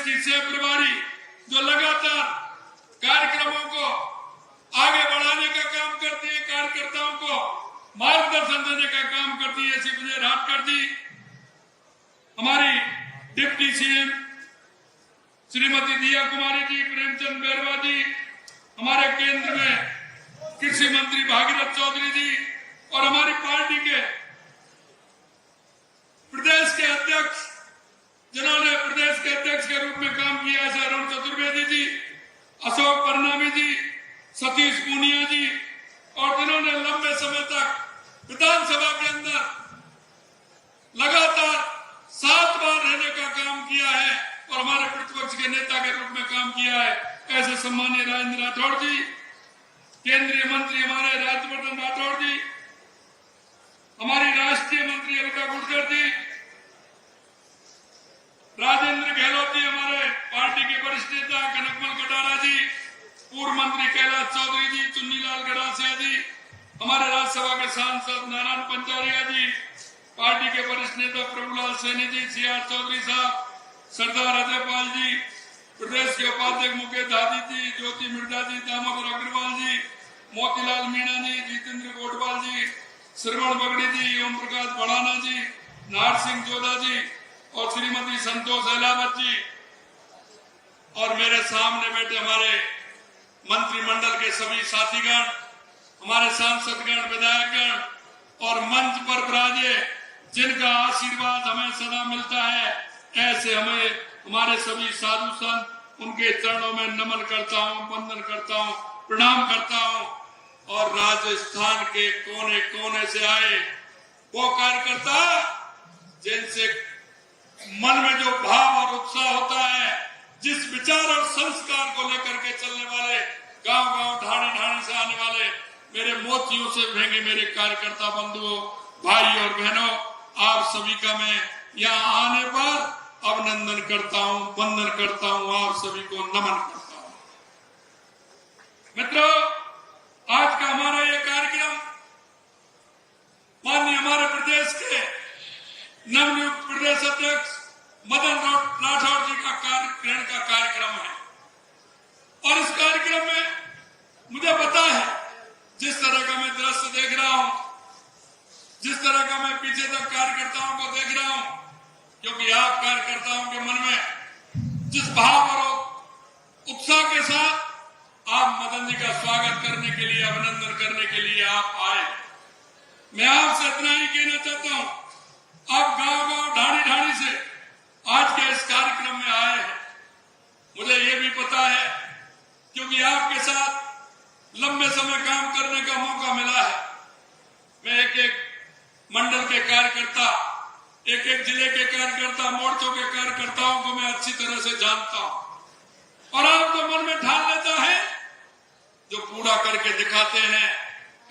की सेह प्रभारी जो लगातार कार्यक्रमों को आगे बढ़ाने का काम करती है, कार्यकर्ताओं को मार्गदर्शन देने का काम करती है, ऐसी विजय राठकर जी, हमारी डिप्टी सीएम श्रीमती दिया कुमारी जी, प्रेमचंद बैरवा जी, हमारे केंद्र में कृषि मंत्री भागीरथ चौधरी जी और हमारी पार्टी के प्रदेश के अध्यक्ष जिन्होंने प्रदेश के अध्यक्ष के रूप में काम किया है, अरुण चतुर्वेदी जी, अशोक परनामी जी, सतीश पूनिया जी, और जिन्होंने लंबे समय तक विधानसभा के अंदर लगातार 7 बार रहने का काम किया है और हमारे प्रतिपक्ष के नेता के रूप में काम किया है, ऐसे सम्मानीय राजेंद्र राठौड़ जी, केंद्रीय मंत्री हमारे राज्यवर्धन राठौड़ जी, हमारी राष्ट्रीय मंत्री अलका गुर्जर जी, राजेंद्र गहलोत जी, हमारे पार्टी के वरिष्ठ नेता कनकमल कटारा जी, पूर्व मंत्री कैलाश चौधरी जी, चुन्नीलाल गरासिया जी, हमारे राज्यसभा के सांसद नारायण पंचारिया जी, पार्टी के वरिष्ठ नेता प्रभुलाल सैनी जी, सीआर चौधरी साहब, सरदार अजयपाल जी, प्रदेश के उपाध्यक्ष मुकेश दादी जी, ज्योति मिर्जा जी, दामोदर अग्रवाल जी, मोतीलाल मीणा जी, जितेंद्र गोटवाल जी, श्रवण बगड़ी जी, ओम प्रकाश बढ़ाना जी, नार सिंह जोधा जी और श्रीमती संतोष अहलावत जी, और मेरे सामने बैठे हमारे मंत्रिमंडल के सभी साथीगण, हमारे सांसदगण, विधायकगण और मंच पर विराजे जिनका आशीर्वाद हमें सदा मिलता है, ऐसे हमें हमारे सभी साधु संत, उनके चरणों में नमन करता हूं, वंदन करता हूं, प्रणाम करता हूं। और राजस्थान के कोने कोने से आए वो कार्यकर्ता जिनसे मन में जो भाव और उत्साह होता है, जिस विचार और संस्कार को लेकर के चलने वाले, गांव गांव ढाणी ढाणी से आने वाले मेरे मोतियों से भेंगे मेरे कार्यकर्ता बंधुओं, भाई और बहनों, आप सभी का मैं यहाँ आने पर अभिनंदन करता हूँ, वंदन करता हूँ, आप सभी को नमन करता हूँ। मित्रों, आज का हमारा ये कार्यक्रम माननीय हमारे प्रदेश के नवनियुक्त प्रदेश अध्यक्ष मदन राठौड़ जी का कार्यक्रम का कार्यक्रम है और इस कार्यक्रम में मुझे पता है जिस तरह का मैं दृश्य देख रहा हूं, जिस तरह का मैं पीछे तक कार्यकर्ताओं को देख रहा हूं, क्योंकि आप कार्यकर्ताओं के मन में जिस भाव और उत्साह के साथ आप मदन जी का स्वागत करने के लिए, अभिनंदन करने के लिए आप आए, मैं आपसे इतना ही कहना चाहता हूं, आप गांव गांव ढाणी ढाणी से आज के इस कार्यक्रम में आए हैं। मुझे ये भी पता है क्योंकि आपके साथ लंबे समय काम करने का मौका मिला है। मैं एक एक मंडल के कार्यकर्ता, एक एक जिले के कार्यकर्ता, मोर्चों के कार्यकर्ताओं को मैं अच्छी तरह से जानता हूं और आपको मन में ठान लेता है जो पूरा करके दिखाते हैं,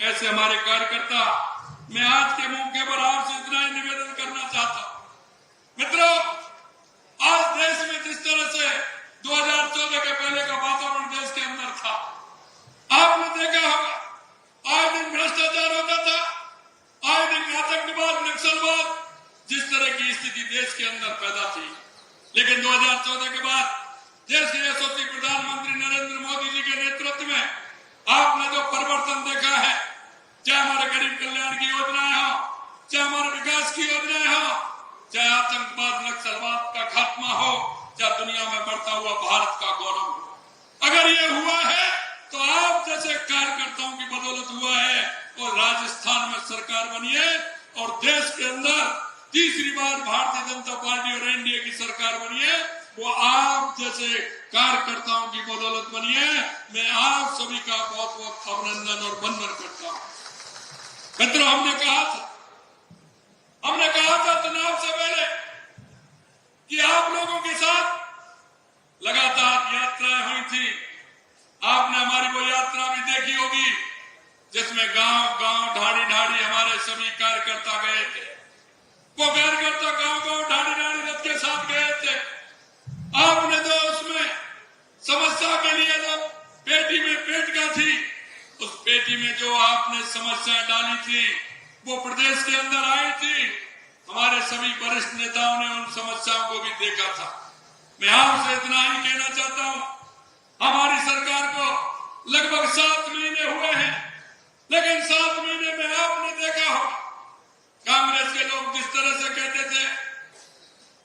ऐसे हमारे कार्यकर्ता। मैं आज के मौके पर आपसे इतना ही निवेदन करना चाहता हूं। मित्रों, आज देश में जिस तरह से 2014 के पहले का वातावरण देश के अंदर था, आपने देखा होगा, आए दिन भ्रष्टाचार होता था, आए दिन आतंकवाद, नक्सलवाद, जिस तरह की स्थिति देश के अंदर पैदा थी। लेकिन 2014 के बाद देश के यशस्वी प्रधानमंत्री नरेंद्र मोदी जी के नेतृत्व में आपने जो परिवर्तन देखा है, चाहे हमारे गरीब कल्याण की योजनाएं हो, चाहे हमारे विकास की योजनाएं हो, चाहे आतंकवाद, नक्सलवाद का खात्मा हो, चाहे दुनिया में बढ़ता हुआ भारत का गौरव हो, अगर ये हुआ है तो आप जैसे कार्यकर्ताओं की बदौलत हुआ है। और राजस्थान में सरकार बनी है और देश के अंदर तीसरी बार भारतीय जनता पार्टी और एनडीए की सरकार बनी है, वो आप जैसे कार्यकर्ताओं की बदौलत बनी है। मैं आप सभी का बहुत बहुत अभिनंदन और वंदन करता हूं। मित्रों, हमने कहा था चुनाव से पहले कि आप लोगों के साथ लगातार यात्राएं हुई थी। आपने हमारी वो यात्रा भी देखी होगी जिसमें गांव गांव ढाणी ढाणी हमारे सभी कार्यकर्ता गए थे। वो कार्यकर्ता गांव गांव ढाणी ढाणी रथ के साथ गए थे। आपने तो उसमें समस्या के लिए जो पेटी में पेटका थी, उस पेटी में जो आपने समस्याएं डाली थी वो प्रदेश के अंदर आई थी। हमारे सभी वरिष्ठ नेताओं ने उन समस्याओं को भी देखा था। मैं आपसे इतना ही कहना चाहता हूं, हमारी सरकार को लगभग 7 महीने हुए हैं, लेकिन 7 महीने में आपने देखा होगा कांग्रेस के लोग जिस तरह से कहते थे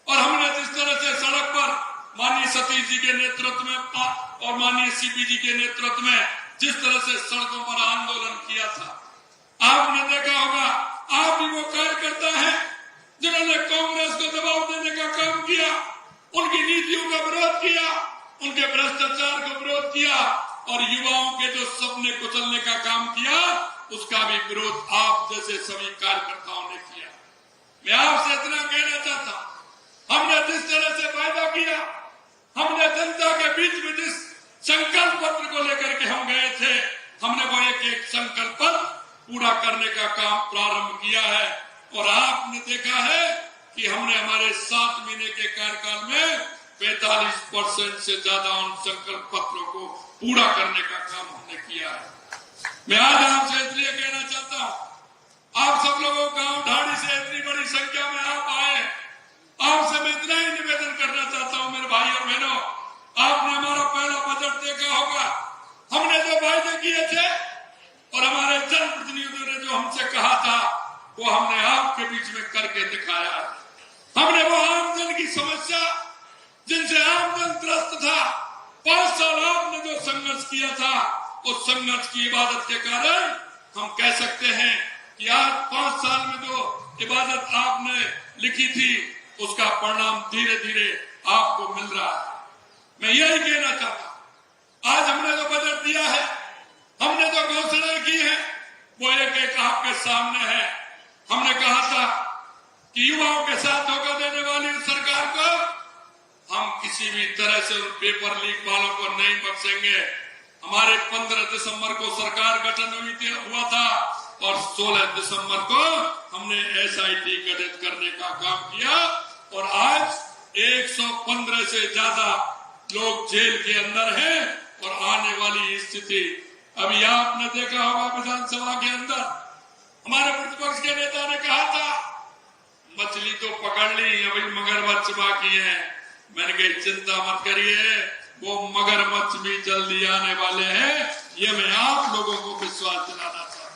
और हमने जिस तरह से सड़क पर माननीय सतीश जी के नेतृत्व में और माननीय सीपी जी के नेतृत्व में जिस तरह से सड़कों पर आंदोलन किया था, आपने देखा होगा आप भी वो कार्यकर्ता हैं जिन्होंने कांग्रेस को दबाव देने का काम किया, उनकी नीतियों का विरोध किया, उनके भ्रष्टाचार का विरोध किया और युवाओं के जो सपने कुचलने का काम किया उसका भी विरोध आप जैसे सभी कार्यकर्ताओं ने किया। मैं आपसे इतना कहना चाहता हूं, हमने जिस तरह से वायदा किया, हमने जनता के बीच में जिस संकल्प पत्र को लेकर के हम गए थे, हमने वो एक संकल्प पत्र पूरा करने का काम प्रारंभ किया है और आपने देखा है कि हमने हमारे 7 महीने के कार्यकाल में 45% से ज्यादा उन संकल्प पत्रों को पूरा करने का काम हमने किया है। मैं आज आपसे इसलिए कहना चाहता हूं, आप सब लोगों गांव ढाड़ी से इतनी बड़ी संख्या में आप आए, आपसे मैं इतना ही निवेदन करना चाहता हूं मेरे भाई और बहनों, आपने हमारा पहला बजट देखा होगा, हमने जो वायदे किए थे और हमारे जनप्रतिनिधियों ने जो हमसे कहा था वो हमने आपके बीच में करके दिखाया है। हमने वो आमजन की समस्या जिनसे आमजन त्रस्त था, 5 साल आपने जो संघर्ष किया था, उस संघर्ष की इबादत के कारण हम कह सकते हैं कि आज 5 साल में जो इबादत आपने लिखी थी उसका परिणाम धीरे धीरे आपको मिल रहा है। मैं यही कहना चाहता हूं, आज हमने जो बजट दिया है, हमने जो घोषणाएं की है वो एक एक आपके सामने है। हमने कहा था कि युवाओं के साथ धोखा देने वाली सरकार को हम किसी भी तरह से उन पेपर लीक वालों को नहीं बख्शेंगे। हमारे 15 दिसंबर को सरकार गठन हुआ था और 16 दिसंबर को हमने SIT गठित करने का काम किया और आज 115 से ज्यादा लोग जेल के अंदर हैं और आने वाली स्थिति अभी आपने देखा होगा विधानसभा के अंदर हमारे प्रतिपक्ष के नेता ने कहा था मछली तो पकड़ ली, अभी मगरमच्छ बाकी है। मैंने कही चिंता मत करिए, वो मगरमच्छ भी जल्दी आने वाले हैं, ये मैं आप लोगों को विश्वास दिलाना चाहता हूं।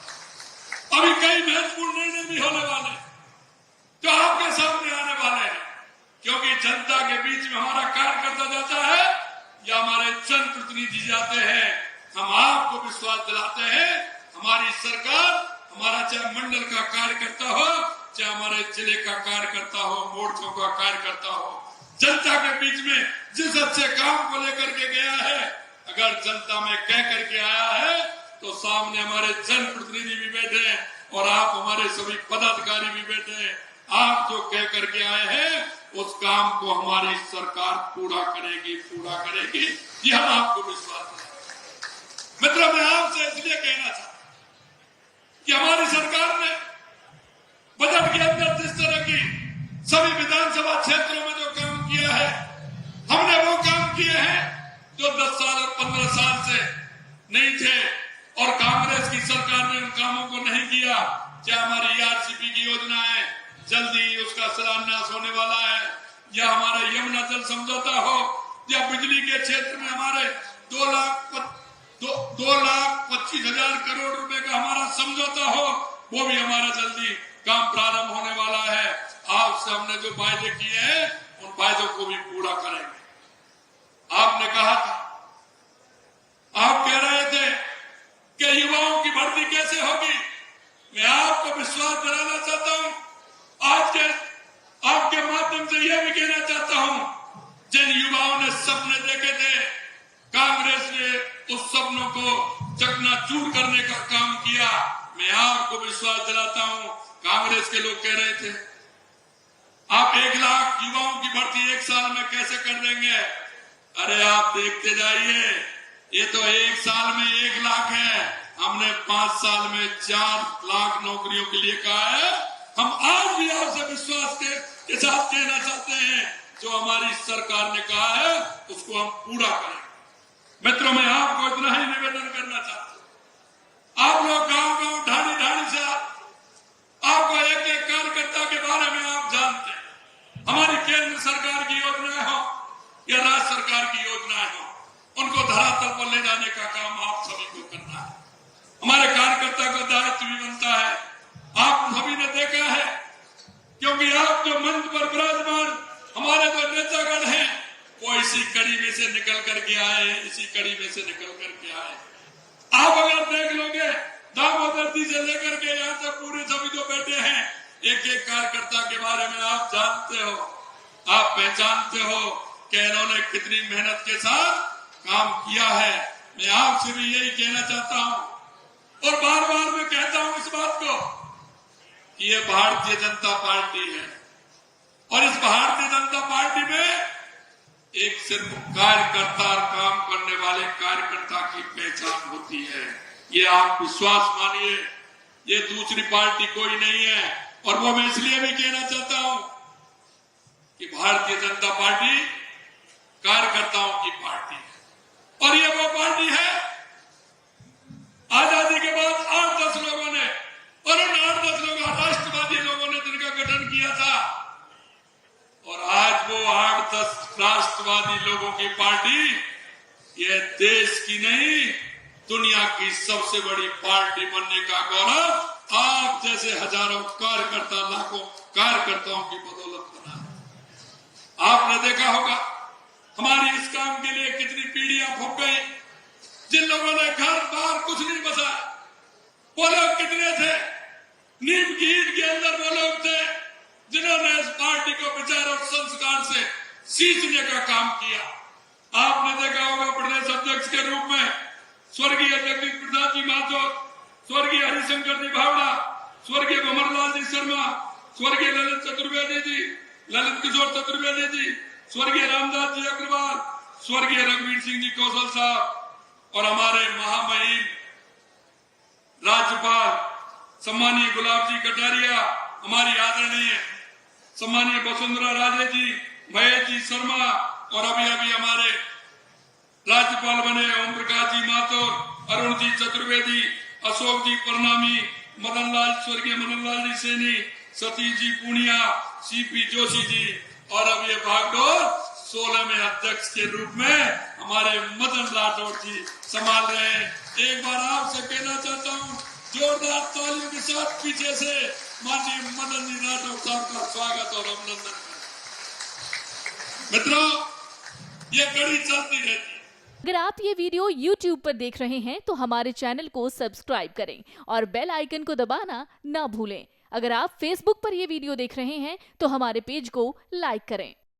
अभी कई महत्वपूर्ण निर्णय भी होने वाले जो आपके सामने आने वाले हैं, क्योंकि जनता के बीच में हमारा कार्यकर्ता जाता है या हमारे जनप्रतिनिधि जाते हैं, हम आपको विश्वास दिलाते हैं हमारी सरकार, हमारा चाहे मंडल का कार्यकर्ता हो, चाहे हमारे जिले का कार्यकर्ता हो, मोर्चों का कार्यकर्ता हो, जनता के बीच में जिस अच्छे काम को लेकर के गया है, अगर जनता में कह करके आया है तो सामने हमारे जनप्रतिनिधि भी बैठे हैं और आप हमारे सभी पदाधिकारी भी बैठे हैं। आप जो कह करके आए हैं उस काम को हमारी सरकार पूरा करेगी, यह आपको विश्वास है। मित्रों, मैं आपसे इसलिए कहना चाहता हूं कि हमारी सरकार ने बजट के अंदर जिस तरह की सभी विधानसभा क्षेत्रों में जो काम किया है, हमने वो काम किए हैं जो 10 साल और 15 साल से नहीं थे और कांग्रेस की सरकार ने उन कामों को नहीं किया। चाहे हमारी ERCP की योजना है, जल्दी उसका शिलान्यास होने वाला है, या हमारा यमुना जल समझौता हो, या बिजली के क्षेत्र में हमारे 2,25,000 करोड़ रुपए का हमारा समझौता हो, वो भी हमारा जल्दी काम प्रारंभ होने वाला है। आपसे हमने जो वायदे किए हैं उन वायदों को भी पूरा करेंगे। आपने कहा था, आप कह रहे थे कि युवाओं की भर्ती कैसे होगी, मैं आपको विश्वास दिलाना चाहता हूं, आज के आपके माध्यम से यह भी कहना चाहता हूं, जिन युवाओं ने सपने देखे थे, कांग्रेस ने उस सपनों को चकनाचूर करने का काम किया। मैं आपको विश्वास दिलाता हूं, कांग्रेस के लोग कह रहे थे आप 1 लाख युवाओं की भर्ती 1 साल में कैसे कर देंगे। अरे आप देखते जाइए, ये तो 1 साल में 1 लाख है, हमने 5 साल में 4 लाख नौकरियों के लिए कहा है। हम आज भी आपसे विश्वास के साथ कहना चाहते हैं, जो हमारी सरकार ने कहा है उसको हम पूरा करें। मित्रों, मैं आपको इतना ही निवेदन करना चाहता हूं, आप लोग गांव ढाणी से आपको एक एक कार्यकर्ता के बारे में आप जानते हैं। हमारी केंद्र सरकार की योजनाएं हो या राज्य सरकार की योजनाएं हो, उनको धरातल पर ले जाने का काम आप सभी को करना है। हमारे कार्यकर्ता का दायित्व भी बनता है। आप सभी ने देखा है, क्योंकि आप जो मंच पर विराजमान हमारे जो नेतागण हैं, वो इसी कड़ी में से निकल करके आए हैं, इसी कड़ी में से निकल करके आए। आप अगर देख लोगे, दामोदर जी से लेकर के यहाँ तक पूरे सभी जो बैठे हैं, एक एक कार्यकर्ता के बारे में आप जानते हो, आप पहचानते हो कि इन्होंने कितनी मेहनत के साथ काम किया है। मैं आपसे भी यही कहना चाहता हूं और बार बार मैं कहता हूं इस बात को कि ये भारतीय जनता पार्टी है और इस भारतीय जनता पार्टी में एक सिर्फ कार्यकर्ता और काम करने वाले कार्यकर्ता की पहचान होती है। ये आप विश्वास मानिए, ये दूसरी पार्टी कोई नहीं है। और वो मैं इसलिए भी कहना चाहता हूं कि भारतीय जनता पार्टी कार्यकर्ताओं की पार्टी है और ये वो पार्टी है आजादी के बाद 8-10 लोगों ने, और उन 8-10 लोगों राष्ट्रवादी लोगों ने जिनका गठन किया था, और आज वो 8-10 राष्ट्रवादी लोगों की पार्टी ये देश की नहीं दुनिया की सबसे बड़ी पार्टी बनने का गौरव आप जैसे हजारों कार्यकर्ता, लाखों कार्यकर्ताओं की बदौलत बना। आपने देखा होगा हमारी इस काम के लिए कितनी पीढ़ियां फूक गई। जिन लोगों ने घर बार कुछ नहीं बसा, वो लोग कितने थे? नीम की ईंट के अंदर वो लोग थे जिन्होंने इस पार्टी को विचार और संस्कार से सींचने का काम किया। आपने देखा होगा प्रदेश अध्यक्ष के रूप में स्वर्गीय जगदीश प्रसाद जी महतो, स्वर्गीय हरिशंकर जी भावड़ा, स्वर्गीय भंवरलाल जी शर्मा, स्वर्गीय ललित चतुर्वेदी जी, ललित किशोर चतुर्वेदी जी, स्वर्गीय रामदास जी अग्रवाल, स्वर्गीय रघुवीर सिंह जी कौशल साहब और हमारे महामहिम राज्यपाल सम्मानीय गुलाब जी कटारिया, हमारी आदरणीय सम्मानीय वसुंधरा राजे जी, महेश जी शर्मा और अभी अभी हमारे राज्यपाल बने ओम प्रकाश जी माथुर, अरुण जी चतुर्वेदी, अशोक जी परनामी, स्वर्गीय मदन लाल जी सैनी, सतीश जी पूनिया, सीपी जोशी जी और अब ये भागडोर 16 में अध्यक्ष के रूप में हमारे मदन राठौड़ जी संभाल रहे हैं। एक बार आपसे कहना चाहता हूँ, जोरदार तालियों के साथ पीछे से माननीय मदन जी राठौड़ साहब का स्वागत और अभिनंदन करें। मित्रों, ये कड़ी चलती रहती है। अगर आप ये वीडियो YouTube पर देख रहे हैं तो हमारे चैनल को सब्सक्राइब करें और बेल आइकन को दबाना ना भूलें। अगर आप Facebook पर ये वीडियो देख रहे हैं तो हमारे पेज को लाइक करें।